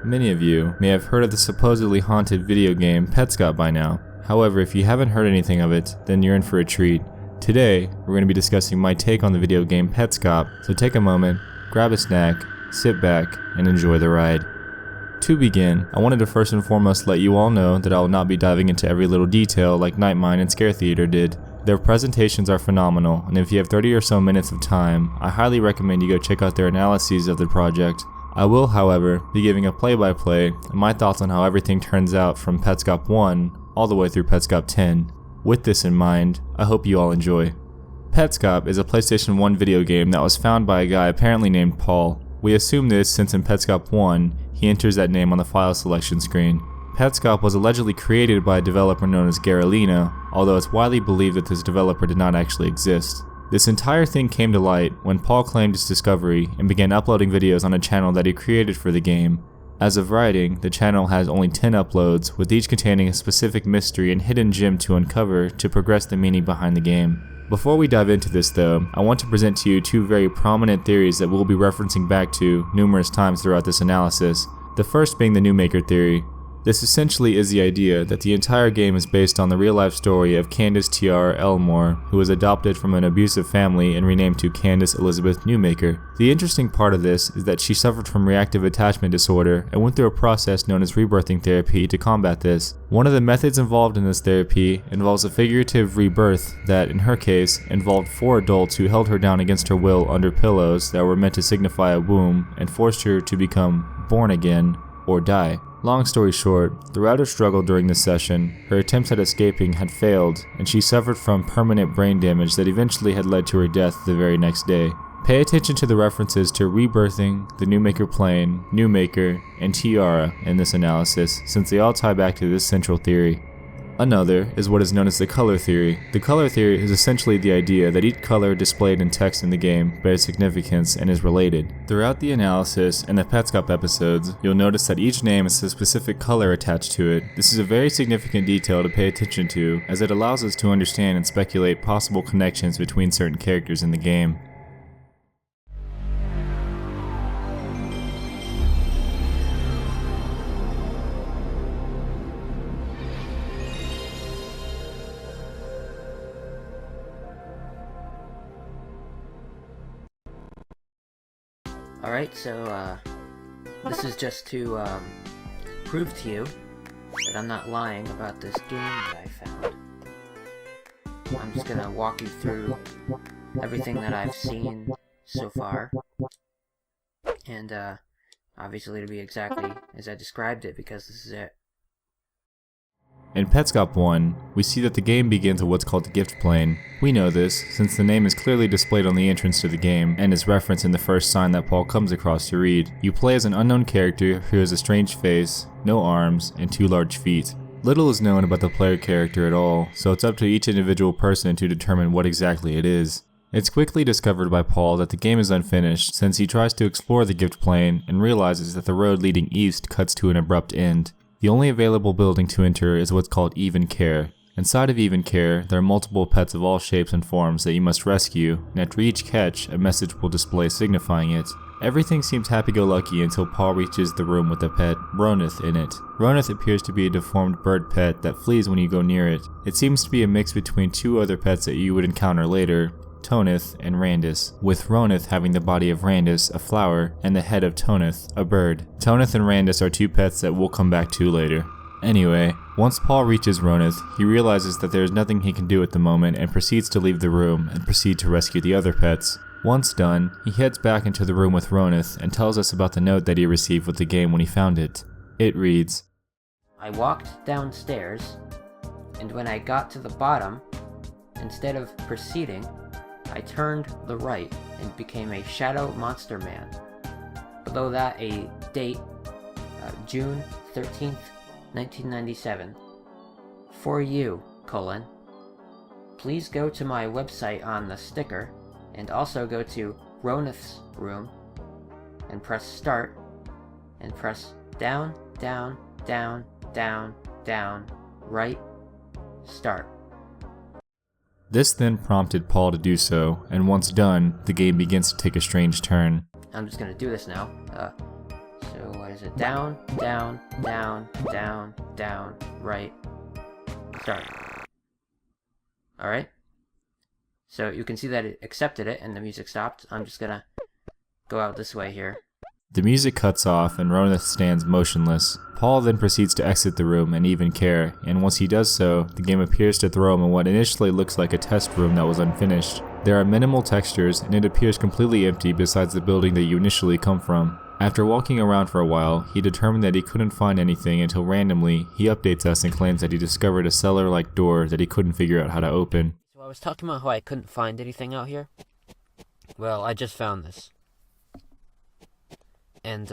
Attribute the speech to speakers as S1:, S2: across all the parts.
S1: Many of you may have heard of the supposedly haunted video game Petscop by now. However, if you haven't heard anything of it, then you're in for a treat. Today, we're going to be discussing my take on the video game Petscop, so take a moment, grab a snack, sit back, and enjoy the ride. To begin, I wanted to first and foremost let you all know that I will not be diving into every little detail like Nightmare and Scare Theater did. Their presentations are phenomenal, and if you have 30 or so minutes of time, I highly recommend you go check out their analyses of the project. I will, however, be giving a play-by-play and my thoughts on how everything turns out from Petscop 1 all the way through Petscop 10. With this in mind, I hope you all enjoy. Petscop is a PlayStation 1 video game that was found by a guy apparently named Paul. We assume this since in Petscop 1, he enters that name on the file selection screen. Petscop was allegedly created by a developer known as Garalina, although it's widely believed that this developer did not actually exist. This entire thing came to light when Paul claimed his discovery and began uploading videos on a channel that he created for the game. As of writing, the channel has only 10 uploads, with each containing a specific mystery and hidden gem to uncover to progress the meaning behind the game. Before we dive into this though, I want to present to you two very prominent theories that we'll be referencing back to numerous times throughout this analysis. The first being the New Maker theory. This essentially is the idea that the entire game is based on the real-life story of Candace Tiara Elmore, who was adopted from an abusive family and renamed to Candace Elizabeth Newmaker. The interesting part of this is that she suffered from reactive attachment disorder and went through a process known as rebirthing therapy to combat this. One of the methods involved in this therapy involves a figurative rebirth that, in her case, involved 4 adults who held her down against her will under pillows that were meant to signify a womb and forced her to become born again or die. Long story short, throughout her struggle during this session, her attempts at escaping had failed, and she suffered from permanent brain damage that eventually had led to her death the very next day. Pay attention to the references to rebirthing, the Newmaker plane, Newmaker, and Tiara in this analysis, since they all tie back to this central theory. Another is what is known as the color theory. The color theory is essentially the idea that each color displayed in text in the game bears significance and is related. Throughout the analysis and the Petscop episodes, you'll notice that each name has a specific color attached to it. This is a very significant detail to pay attention to, as it allows us to understand and speculate possible connections between certain characters in the game.
S2: Alright, so this is just to prove to you that I'm not lying about this game that I found. I'm just gonna walk you through everything that I've seen so far, and obviously it'll be exactly as I described it, because this is it.
S1: In Petscop 1, we see that the game begins with what's called the gift plane. We know this, since the name is clearly displayed on the entrance to the game, and is referenced in the first sign that Paul comes across to read. You play as an unknown character who has a strange face, no arms, and 2 large feet. Little is known about the player character at all, so it's up to each individual person to determine what exactly it is. It's quickly discovered by Paul that the game is unfinished, since he tries to explore the gift plane and realizes that the road leading east cuts to an abrupt end. The only available building to enter is what's called Even Care. Inside of Even Care, there are multiple pets of all shapes and forms that you must rescue, and after each catch, a message will display signifying it. Everything seems happy-go-lucky until Paul reaches the room with the pet, Ronith, in it. Ronith appears to be a deformed bird pet that flees when you go near it. It seems to be a mix between 2 other pets that you would encounter later, Tonith and Randus, with Ronith having the body of Randus, a flower, and the head of Tonith, a bird. Tonith and Randus are 2 pets that we'll come back to later. Anyway, once Paul reaches Ronith, he realizes that there is nothing he can do at the moment and proceeds to leave the room and proceed to rescue the other pets. Once done, he heads back into the room with Ronith and tells us about the note that he received with the game when he found it. It reads,
S2: I walked downstairs, and when I got to the bottom, instead of proceeding, I turned the right and became a shadow monster man. Below that, a date, June 13th, 1997. For you, please go to my website on the sticker, and also go to Ronith's room, and press start, and press down, down, down, down, down, right, start.
S1: This then prompted Paul to do so, and once done, the game begins to take a strange turn.
S2: I'm just gonna do this now. So what is it down, down, down, down, down, right, start. Alright? So you can see that it accepted it and the music stopped. I'm just gonna go out this way here.
S1: The music cuts off and Ronith stands motionless. Paul then proceeds to exit the room and even care, and once he does so, the game appears to throw him in what initially looks like a test room that was unfinished. There are minimal textures and it appears completely empty besides the building that you initially come from. After walking around for a while, he determined that he couldn't find anything until randomly, he updates us and claims that he discovered a cellar-like door that he couldn't figure out how to open.
S2: So I was talking about how I couldn't find anything out here. Well, I just found this. And,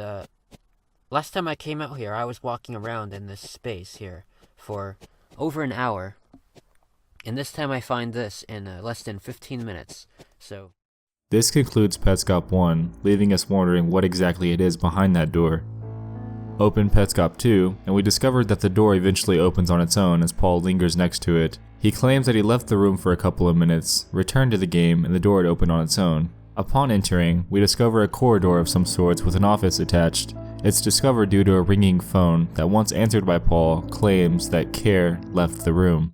S2: last time I came out here, I was walking around in this space here for over an hour. And this time I find this in less than 15 minutes, so...
S1: This concludes Petscop 1, leaving us wondering what exactly it is behind that door. Open Petscop 2, and we discovered that the door eventually opens on its own as Paul lingers next to it. He claims that he left the room for a couple of minutes, returned to the game, and the door had opened on its own. Upon entering, we discover a corridor of some sorts with an office attached. It's discovered due to a ringing phone that, once answered by Paul, claims that Care left the room.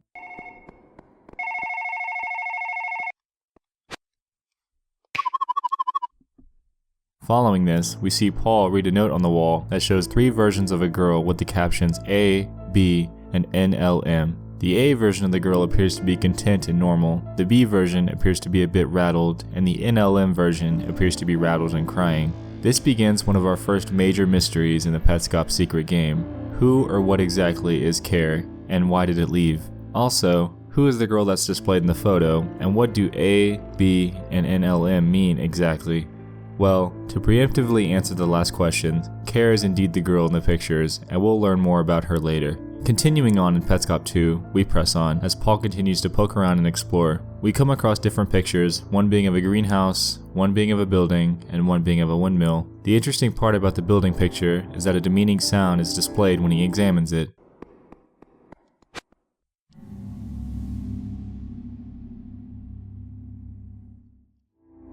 S1: Following this, we see Paul read a note on the wall that shows 3 versions of a girl with the captions A, B, and NLM. The A version of the girl appears to be content and normal, the B version appears to be a bit rattled, and the NLM version appears to be rattled and crying. This begins one of our first major mysteries in the Petscop secret game. Who or what exactly is Care, and why did it leave? Also, who is the girl that's displayed in the photo, and what do A, B, and NLM mean exactly? Well, to preemptively answer the last question, Care is indeed the girl in the pictures, and we'll learn more about her later. Continuing on in Petscop 2, we press on as Paul continues to poke around and explore. We come across different pictures, one being of a greenhouse, one being of a building, and one being of a windmill. The interesting part about the building picture is that a demeaning sound is displayed when he examines it.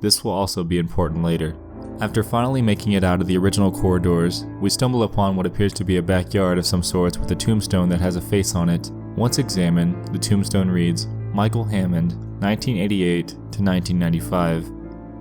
S1: This will also be important later. After finally making it out of the original corridors, we stumble upon what appears to be a backyard of some sorts with a tombstone that has a face on it. Once examined, the tombstone reads, Michael Hammond, 1988 to 1995.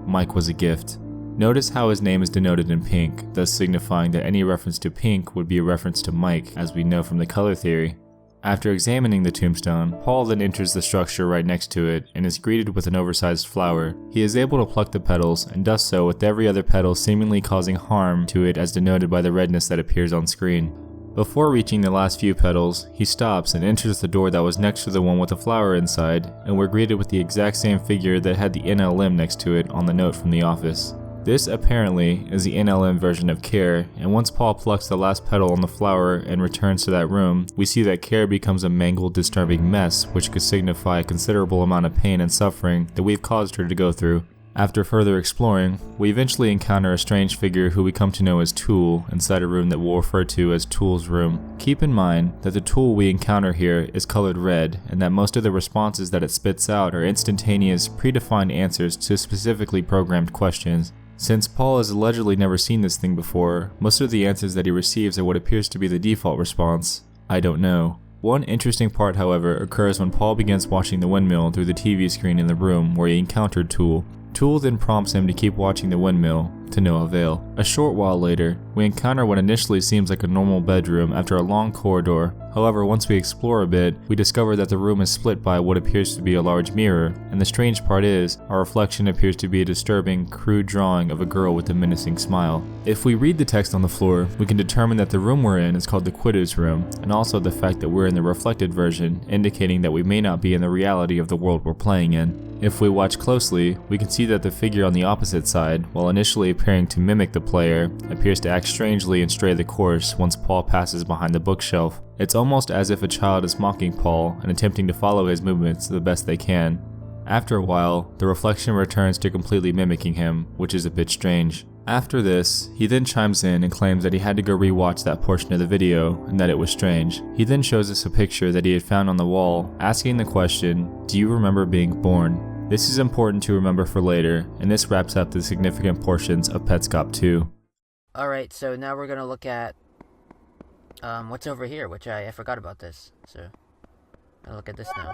S1: Mike was a gift. Notice how his name is denoted in pink, thus signifying that any reference to pink would be a reference to Mike, as we know from the color theory. After examining the tombstone, Paul then enters the structure right next to it and is greeted with an oversized flower. He is able to pluck the petals and does so with every other petal seemingly causing harm to it as denoted by the redness that appears on screen. Before reaching the last few petals, he stops and enters the door that was next to the one with the flower inside, and we're greeted with the exact same figure that had the NLM next to it on the note from the office. This apparently is the NLM version of Care, and once Paul plucks the last petal on the flower and returns to that room, we see that Care becomes a mangled, disturbing mess, which could signify a considerable amount of pain and suffering that we've caused her to go through. After further exploring, we eventually encounter a strange figure who we come to know as Tool inside a room that we'll refer to as Tool's room. Keep in mind that the Tool we encounter here is colored red, and that most of the responses that it spits out are instantaneous, predefined answers to specifically programmed questions. Since Paul has allegedly never seen this thing before, most of the answers that he receives are what appears to be the default response, I don't know. One interesting part, however, occurs when Paul begins watching the windmill through the TV screen in the room where he encountered Tool. Tool then prompts him to keep watching the windmill, to no avail. A short while later, we encounter what initially seems like a normal bedroom after a long corridor. However, once we explore a bit, we discover that the room is split by what appears to be a large mirror, and the strange part is, our reflection appears to be a disturbing, crude drawing of a girl with a menacing smile. If we read the text on the floor, we can determine that the room we're in is called the Quitter's Room, and also the fact that we're in the reflected version, indicating that we may not be in the reality of the world we're playing in. If we watch closely, we can see that the figure on the opposite side, while initially appearing to mimic the player, appears to act strangely and stray the course once Paul passes behind the bookshelf. It's almost as if a child is mocking Paul and attempting to follow his movements the best they can. After a while, the reflection returns to completely mimicking him, which is a bit strange. After this, he then chimes in and claims that he had to go rewatch that portion of the video and that it was strange. He then shows us a picture that he had found on the wall, asking the question, do you remember being born? This is important to remember for later, and this wraps up the significant portions of Petscop 2.
S2: Alright, so now we're gonna look at what's over here, which I forgot about this. So I'll look at this now.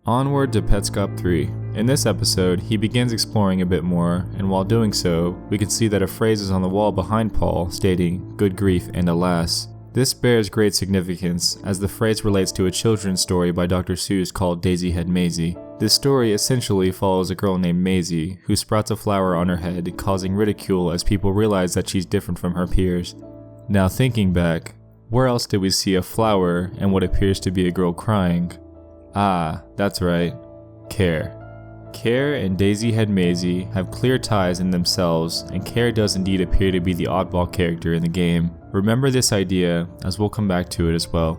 S1: Onward to Petscop 3. In this episode, he begins exploring a bit more, and while doing so, we can see that a phrase is on the wall behind Paul stating, "Good grief and alas." This bears great significance, as the phrase relates to a children's story by Dr. Seuss called Daisy Head Maisie. This story essentially follows a girl named Maisie, who sprouts a flower on her head, causing ridicule as people realize that she's different from her peers. Now thinking back, where else did we see a flower and what appears to be a girl crying? Ah, that's right, Care. Care and Daisy Head Maisie have clear ties in themselves, and Care does indeed appear to be the oddball character in the game. Remember this idea, as we'll come back to it as well.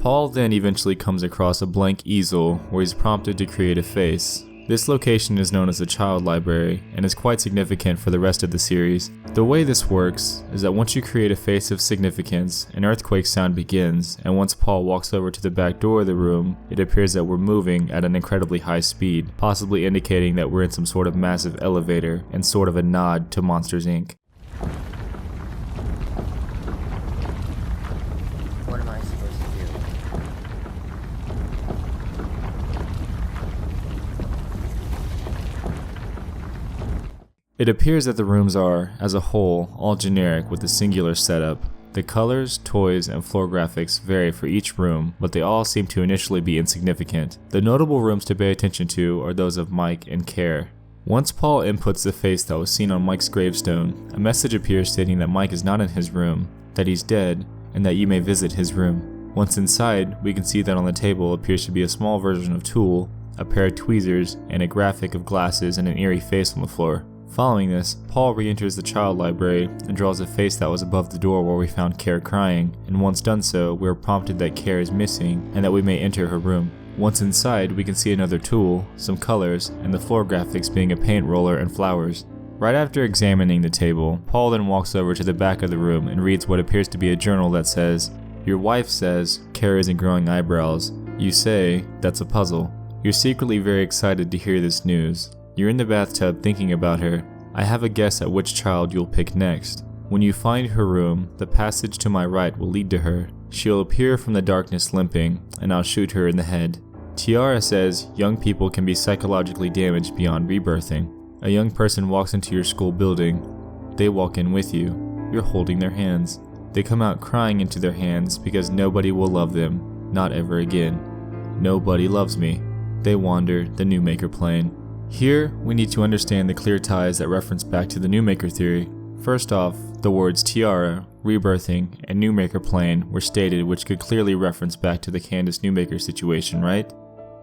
S1: Paul then eventually comes across a blank easel where he's prompted to create a face. This location is known as the Child Library, and is quite significant for the rest of the series. The way this works is that once you create a face of significance, an earthquake sound begins, and once Paul walks over to the back door of the room, it appears that we're moving at an incredibly high speed, possibly indicating that we're in some sort of massive elevator, and sort of a nod to Monsters, Inc.
S2: What am I supposed to do?
S1: It appears that the rooms are, as a whole, all generic with a singular setup. The colors, toys, and floor graphics vary for each room, but they all seem to initially be insignificant. The notable rooms to pay attention to are those of Mike and Care. Once Paul inputs the face that was seen on Mike's gravestone, a message appears stating that Mike is not in his room, that he's dead, and that you may visit his room. Once inside, we can see that on the table appears to be a small version of Tool, a pair of tweezers, and a graphic of glasses and an eerie face on the floor. Following this, Paul re-enters the child library and draws a face that was above the door where we found Care crying, and once done so, we are prompted that Care is missing and that we may enter her room. Once inside, we can see another tool, some colors, and the floor graphics being a paint roller and flowers. Right after examining the table, Paul then walks over to the back of the room and reads what appears to be a journal that says, "Your wife says Care isn't growing eyebrows. You say that's a puzzle. You're secretly very excited to hear this news. You're in the bathtub thinking about her. I have a guess at which child you'll pick next. When you find her room, the passage to my right will lead to her. She'll appear from the darkness limping, and I'll shoot her in the head." Tiara says young people can be psychologically damaged beyond rebirthing. A young person walks into your school building. They walk in with you. You're holding their hands. They come out crying into their hands because nobody will love them, not ever again. Nobody loves me. They wander the Newmaker plane. Here, we need to understand the clear ties that reference back to the Newmaker theory. First off, the words tiara, rebirthing, and Newmaker plane were stated, which could clearly reference back to the Candace Newmaker situation, right?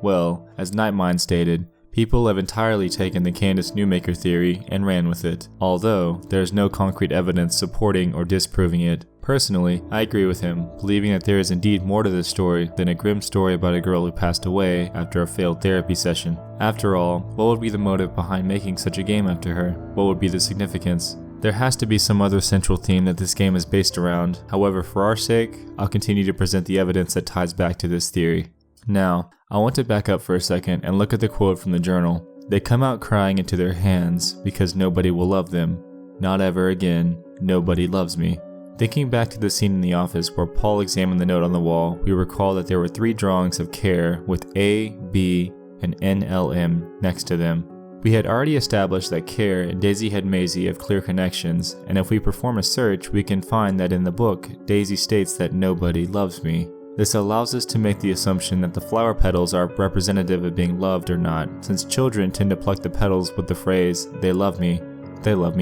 S1: Well, as Nightmind stated, people have entirely taken the Candace Newmaker theory and ran with it, although there is no concrete evidence supporting or disproving it. Personally, I agree with him, believing that there is indeed more to this story than a grim story about a girl who passed away after a failed therapy session. After all, what would be the motive behind making such a game after her? What would be the significance? There has to be some other central theme that this game is based around. However, for our sake, I'll continue to present the evidence that ties back to this theory. Now, I want to back up for a second and look at the quote from the journal. They come out crying into their hands because nobody will love them. Not ever again. Nobody loves me. Thinking back to the scene in the office where Paul examined the note on the wall, we recall that there were 3 drawings of Care with A, B, and NLM next to them. We had already established that Care and Daisy Head Maisie have clear connections, and if we perform a search, we can find that in the book, Daisy states that nobody loves me. This allows us to make the assumption that the flower petals are representative of being loved or not, since children tend to pluck the petals with the phrase, they love me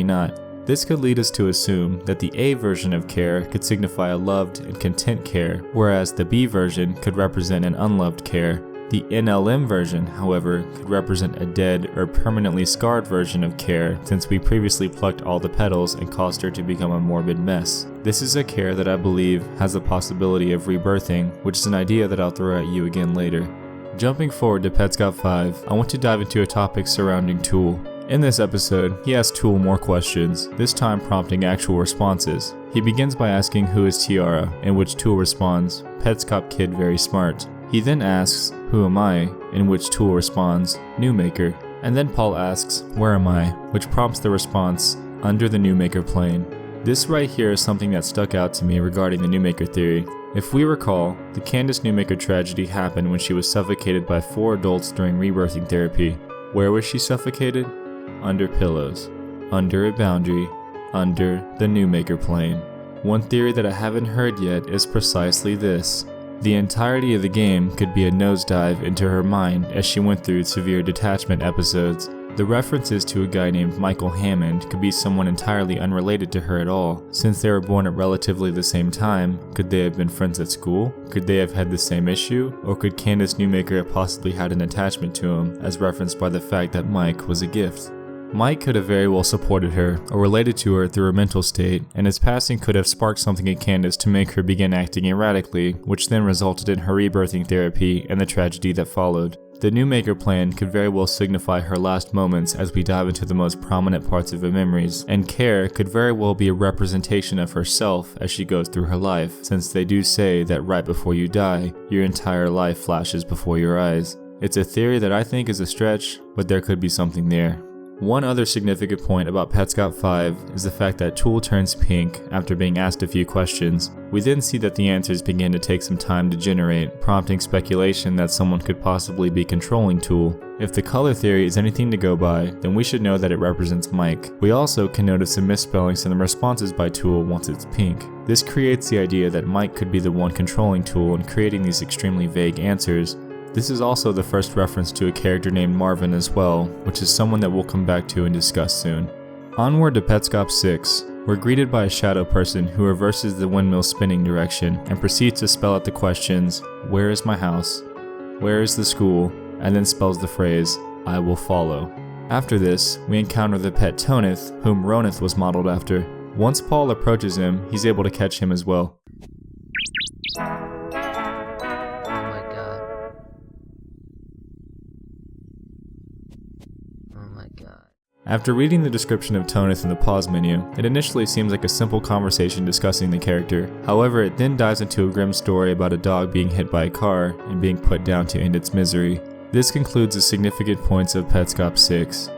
S1: not. This could lead us to assume that the A version of Care could signify a loved and content Care, whereas the B version could represent an unloved Care. The NLM version, however, could represent a dead or permanently scarred version of Care, since we previously plucked all the petals and caused her to become a morbid mess. This is a Care that I believe has the possibility of rebirthing, which is an idea that I'll throw at you again later. Jumping forward to Petscop 5, I want to dive into a topic surrounding Tool. In this episode, he asks Tool more questions, this time prompting actual responses. He begins by asking who is Tiara, in which Tool responds, Petscop kid very smart. He then asks, who am I, in which Tool responds, Newmaker. And then Paul asks, where am I, which prompts the response, under the Newmaker plane. This right here is something that stuck out to me regarding the Newmaker theory. If we recall, the Candace Newmaker tragedy happened when she was suffocated by 4 adults during rebirthing therapy. Where was she suffocated? Under pillows, under a boundary, under the Newmaker plane. One theory that I haven't heard yet is precisely this. The entirety of the game could be a nosedive into her mind as she went through severe detachment episodes. The references to a guy named Michael Hammond could be someone entirely unrelated to her at all. Since they were born at relatively the same time, could they have been friends at school? Could they have had the same issue? Or could Candace Newmaker have possibly had an attachment to him, as referenced by the fact that Mike was a gift? Mike could have very well supported her, or related to her through her mental state, and his passing could have sparked something in Candace to make her begin acting erratically, which then resulted in her rebirthing therapy and the tragedy that followed. The Newmaker plan could very well signify her last moments as we dive into the most prominent parts of her memories, and Care could very well be a representation of herself as she goes through her life, since they do say that right before you die, your entire life flashes before your eyes. It's a theory that I think is a stretch, but there could be something there. One other significant point about Petscop 5 is the fact that Tool turns pink after being asked a few questions. We then see that the answers begin to take some time to generate, prompting speculation that someone could possibly be controlling Tool. If the color theory is anything to go by, then we should know that it represents Mike. We also can notice some misspellings in the responses by Tool once it's pink. This creates the idea that Mike could be the one controlling Tool and creating these extremely vague answers. This is also the first reference to a character named Marvin as well, which is someone that we'll come back to and discuss soon. Onward to Petscop 6, we're greeted by a shadow person who reverses the windmill spinning direction and proceeds to spell out the questions, "Where is my house? Where is the school?" and then spells the phrase, "I will follow." After this, we encounter the pet Tonith, whom Ronith was modeled after. Once Paul approaches him, he's able to catch him as well. After reading the description of Tonith in the pause menu, it initially seems like a simple conversation discussing the character. However, it then dives into a grim story about a dog being hit by a car and being put down to end its misery. This concludes the significant points of Petscop 6.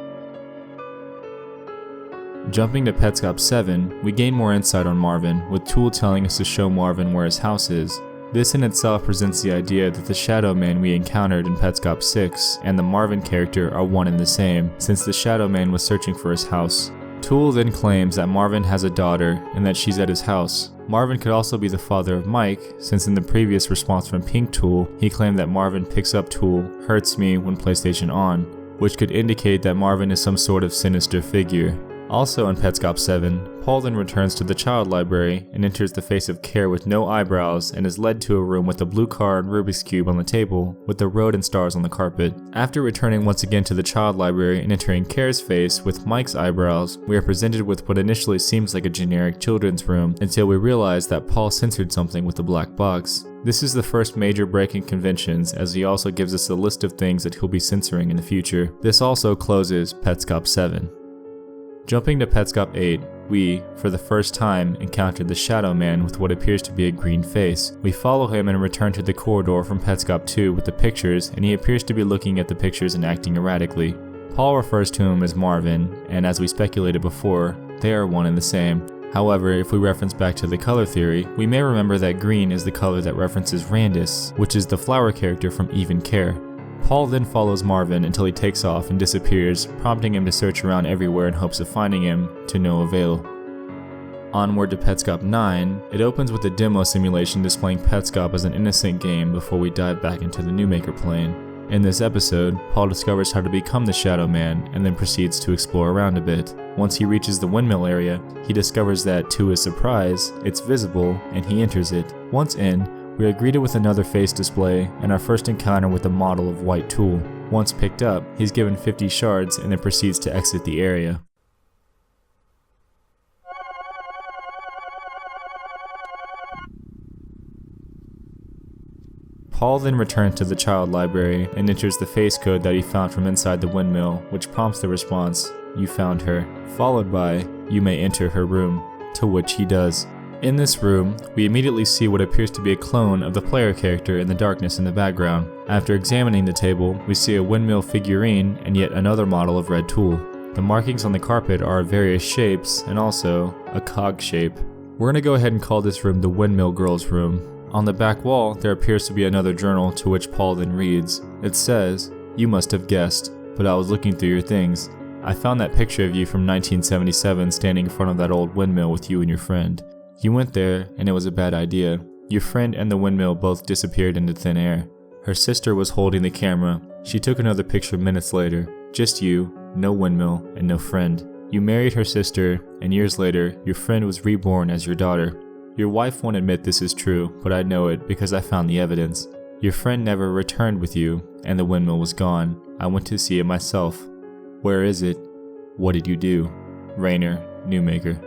S1: Jumping to Petscop 7, we gain more insight on Marvin, with Tool telling us to show Marvin where his house is. This in itself presents the idea that the Shadow Man we encountered in Petscop 6 and the Marvin character are one and the same, since the Shadow Man was searching for his house. Tool then claims that Marvin has a daughter and that she's at his house. Marvin could also be the father of Mike, since in the previous response from Pink Tool, he claimed that Marvin picks up Tool, hurts me when PlayStation on, which could indicate that Marvin is some sort of sinister figure. Also in Petscop 7, Paul then returns to the child library and enters the face of Care with no eyebrows and is led to a room with a blue car and Rubik's Cube on the table, with the road and stars on the carpet. After returning once again to the child library and entering Care's face with Mike's eyebrows, we are presented with what initially seems like a generic children's room, until we realize that Paul censored something with the black box. This is the first major break in conventions, as he also gives us a list of things that he'll be censoring in the future. This also closes Petscop 7. Jumping to Petscop 8, we, for the first time, encounter the Shadow Man with what appears to be a green face. We follow him and return to the corridor from Petscop 2 with the pictures, and he appears to be looking at the pictures and acting erratically. Paul refers to him as Marvin, and as we speculated before, they are one and the same. However, if we reference back to the color theory, we may remember that green is the color that references Randus, which is the flower character from Even Care. Paul then follows Marvin until he takes off and disappears, prompting him to search around everywhere in hopes of finding him, to no avail. Onward to Petscop 9, it opens with a demo simulation displaying Petscop as an innocent game before we dive back into the Newmaker plane. In this episode, Paul discovers how to become the Shadow Man and then proceeds to explore around a bit. Once he reaches the windmill area, he discovers that, to his surprise, it's visible and he enters it. Once in, we are greeted with another face display and our first encounter with a model of White Tool. Once picked up, he's given 50 shards and then proceeds to exit the area. Paul then returns to the child library and enters the face code that he found from inside the windmill, which prompts the response, "You found her," followed by, "You may enter her room," to which he does. In this room, we immediately see what appears to be a clone of the player character in the darkness in the background. After examining the table, we see a windmill figurine and yet another model of Red Tool. The markings on the carpet are of various shapes and also a cog shape. We're gonna go ahead and call this room the Windmill Girl's room. On the back wall, there appears to be another journal to which Paul then reads. It says, "You must have guessed, but I was looking through your things. I found that picture of you from 1977 standing in front of that old windmill with you and your friend. You went there, and it was a bad idea. Your friend and the windmill both disappeared into thin air." Her sister was holding the camera. She took another picture minutes later. Just you, no windmill, and no friend. You married her sister, and years later, your friend was reborn as your daughter. Your wife won't admit this is true, but I know it because I found the evidence. Your friend never returned with you, and the windmill was gone. I went to see it myself. Where is it? What did you do? Rainer, Newmaker.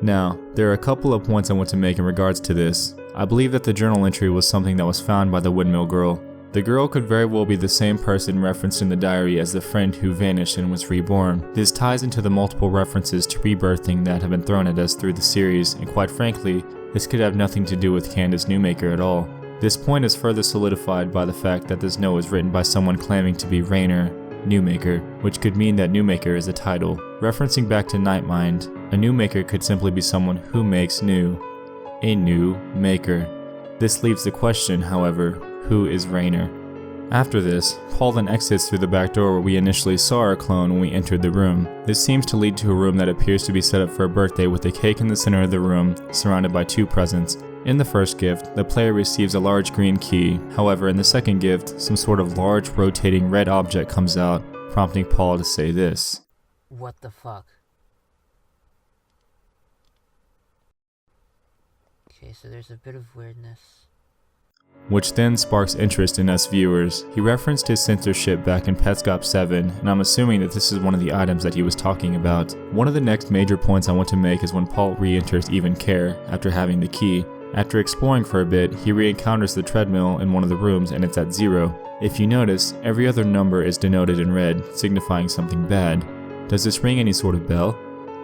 S1: Now, there are a couple of points I want to make in regards to this. I believe that the journal entry was something that was found by the Windmill Girl. The girl could very well be the same person referenced in the diary as the friend who vanished and was reborn. This ties into the multiple references to rebirthing that have been thrown at us through the series, and quite frankly, this could have nothing to do with Candace Newmaker at all. This point is further solidified by the fact that this note was written by someone claiming to be Rainer, Newmaker, which could mean that Newmaker is a title. Referencing back to Nightmind, a Newmaker could simply be someone who makes new. A new maker. This leaves the question, however, who is Rainer? After this, Paul then exits through the back door where we initially saw our clone when we entered the room. This seems to lead to a room that appears to be set up for a birthday with a cake in the center of the room, surrounded by two presents. In the first gift, the player receives a large green key. However, in the second gift, some sort of large rotating red object comes out, prompting Paul to say this.
S2: What the fuck? Okay, so there's a bit of weirdness.
S1: Which then sparks interest in us viewers. He referenced his censorship back in Petscop 7, and I'm assuming that this is one of the items that he was talking about. One of the next major points I want to make is when Paul re-enters Even Care after having the key. After exploring for a bit, he re-encounters the treadmill in one of the rooms and it's at 0. If you notice, every other number is denoted in red, signifying something bad. Does this ring any sort of bell?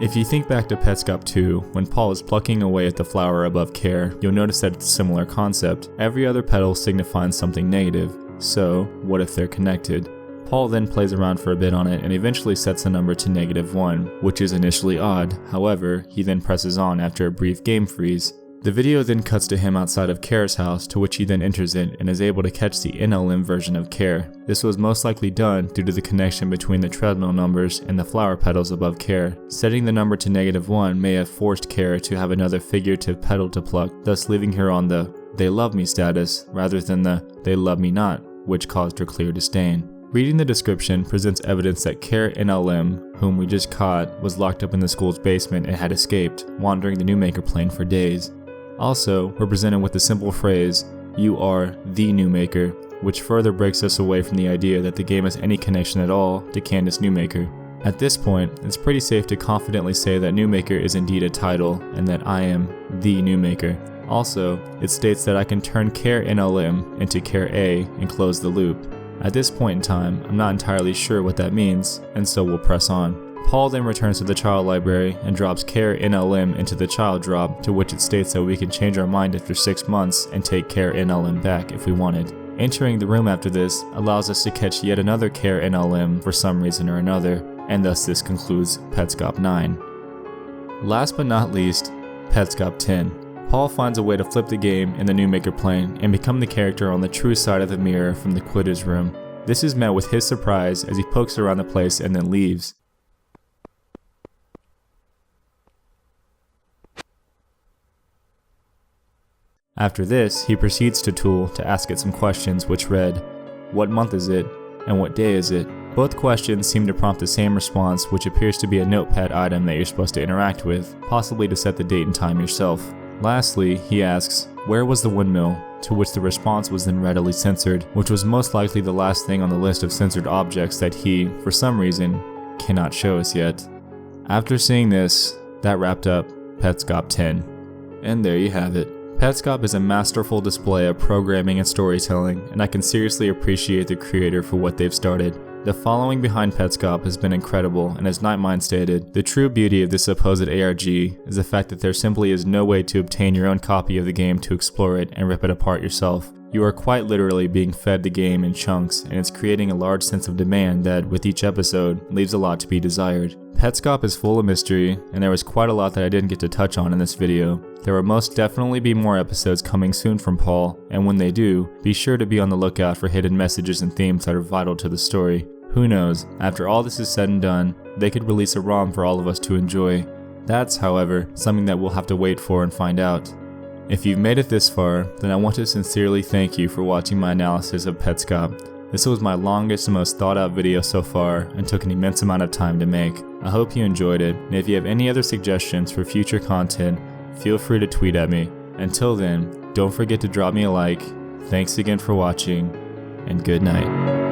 S1: If you think back to Petscop 2, when Paul is plucking away at the flower above Care, you'll notice that it's a similar concept. Every other petal signifies something negative, so what if they're connected? Paul then plays around for a bit on it and eventually sets the number to -1, which is initially odd. However, he then presses on after a brief game freeze. The video then cuts to him outside of Care's house, to which he then enters it and is able to catch the NLM version of Care. This was most likely done due to the connection between the treadmill numbers and the flower petals above Care. Setting the number to -1 may have forced Care to have another figurative petal to pluck, thus leaving her on the "they love me" status rather than the "they love me not," which caused her clear disdain. Reading the description presents evidence that Care NLM, whom we just caught, was locked up in the school's basement and had escaped, wandering the Newmaker plane for days. Also, we're presented with the simple phrase, "You are the Newmaker," which further breaks us away from the idea that the game has any connection at all to Candace Newmaker. At this point, it's pretty safe to confidently say that Newmaker is indeed a title, and that I am the Newmaker. Also, it states that I can turn Care NLM into Care A and close the loop. At this point in time, I'm not entirely sure what that means, and so we'll press on. Paul then returns to the child library and drops Care NLM into the child drop, to which it states that we can change our mind after 6 months and take Care NLM back if we wanted. Entering the room after this allows us to catch yet another Care NLM for some reason or another, and thus this concludes Petscop 9. Last but not least, Petscop 10. Paul finds a way to flip the game in the Newmaker plane and become the character on the true side of the mirror from the Quitter's room. This is met with his surprise as he pokes around the place and then leaves. After this, he proceeds to Tool to ask it some questions which read, "What month is it?" and "What day is it?" Both questions seem to prompt the same response, which appears to be a notepad item that you're supposed to interact with, possibly to set the date and time yourself. Lastly, he asks, "Where was the windmill?" to which the response was then readily censored, which was most likely the last thing on the list of censored objects that he, for some reason, cannot show us yet. After seeing this, that wrapped up Petscop 10. And there you have it. Petscop is a masterful display of programming and storytelling, and I can seriously appreciate the creator for what they've started. The following behind Petscop has been incredible, and as Nightmind stated, the true beauty of this supposed ARG is the fact that there simply is no way to obtain your own copy of the game to explore it and rip it apart yourself. You are quite literally being fed the game in chunks, and it's creating a large sense of demand that, with each episode, leaves a lot to be desired. Petscop is full of mystery, and there was quite a lot that I didn't get to touch on in this video. There will most definitely be more episodes coming soon from Paul, and when they do, be sure to be on the lookout for hidden messages and themes that are vital to the story. Who knows, after all this is said and done, they could release a ROM for all of us to enjoy. That's, however, something that we'll have to wait for and find out. If you've made it this far, then I want to sincerely thank you for watching my analysis of Petscop. This was my longest and most thought out video so far and took an immense amount of time to make. I hope you enjoyed it, and if you have any other suggestions for future content, feel free to tweet at me. Until then, don't forget to drop me a like. Thanks again for watching, and good night.